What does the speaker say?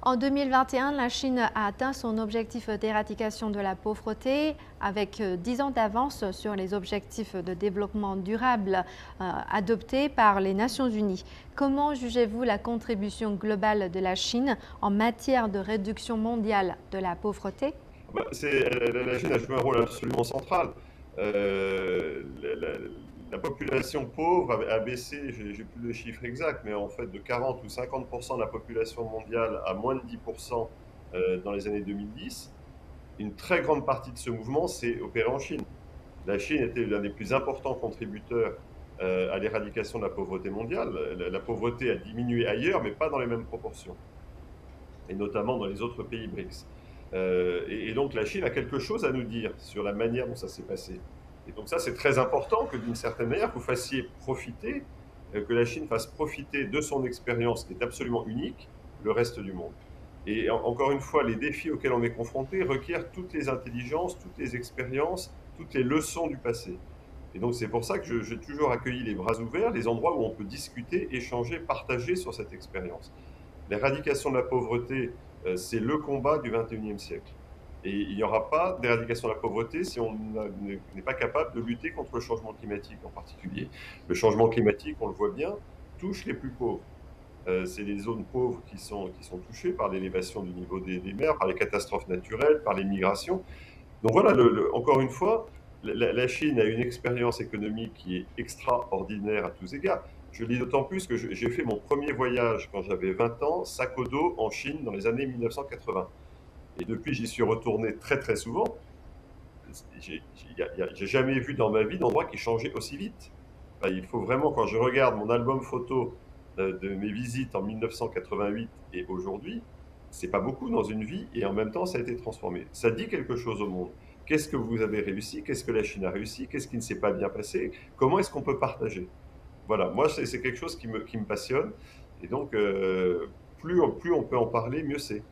En 2021, la Chine a atteint son objectif d'éradication de la pauvreté avec 10 ans d'avance sur les objectifs de développement durable adoptés par les Nations Unies. Comment jugez-vous la contribution globale de la Chine en matière de réduction mondiale de la pauvreté? La Chine a joué un rôle absolument central. La population pauvre a baissé, j'ai plus le chiffre exact, mais en fait de 40 ou 50% de la population mondiale à moins de 10% dans les années 2010. Une très grande partie de ce mouvement s'est opéré en Chine. La Chine était l'un des plus importants contributeurs à l'éradication de la pauvreté mondiale. La pauvreté a diminué ailleurs, mais pas dans les mêmes proportions, et notamment dans les autres pays BRICS. Et donc la Chine a quelque chose à nous dire sur la manière dont ça s'est passé. Et donc ça, c'est très important que d'une certaine manière, vous fassiez profiter, que la Chine fasse profiter de son expérience qui est absolument unique, le reste du monde. Et encore une fois, les défis auxquels on est confronté requièrent toutes les intelligences, toutes les expériences, toutes les leçons du passé. Et donc c'est pour ça que j'ai toujours accueilli les bras ouverts, les endroits où on peut discuter, échanger, partager sur cette expérience. L'éradication de la pauvreté, c'est le combat du 21e siècle. Et il n'y aura pas d'éradication de la pauvreté si on n'est pas capable de lutter contre le changement climatique en particulier. Le changement climatique, on le voit bien, touche les plus pauvres. C'est les zones pauvres qui sont touchées par l'élévation du niveau des mers, par les catastrophes naturelles, par les migrations. Donc voilà, encore une fois, la Chine a une expérience économique qui est extraordinaire à tous égards. Je le dis d'autant plus que j'ai fait mon premier voyage quand j'avais 20 ans, sac au dos, en Chine dans les années 1980. Et depuis, j'y suis retourné très très souvent. J'ai jamais vu dans ma vie d'endroit qui changeait aussi vite. Enfin, il faut vraiment, quand je regarde mon album photo de mes visites en 1988 et aujourd'hui, c'est pas beaucoup dans une vie et en même temps, ça a été transformé. Ça dit quelque chose au monde. Qu'est-ce que vous avez réussi? Qu'est-ce que la Chine a réussi? Qu'est-ce qui ne s'est pas bien passé? Comment est-ce qu'on peut partager? Voilà, moi, c'est quelque chose qui me passionne. Et donc, plus on peut en parler, mieux c'est.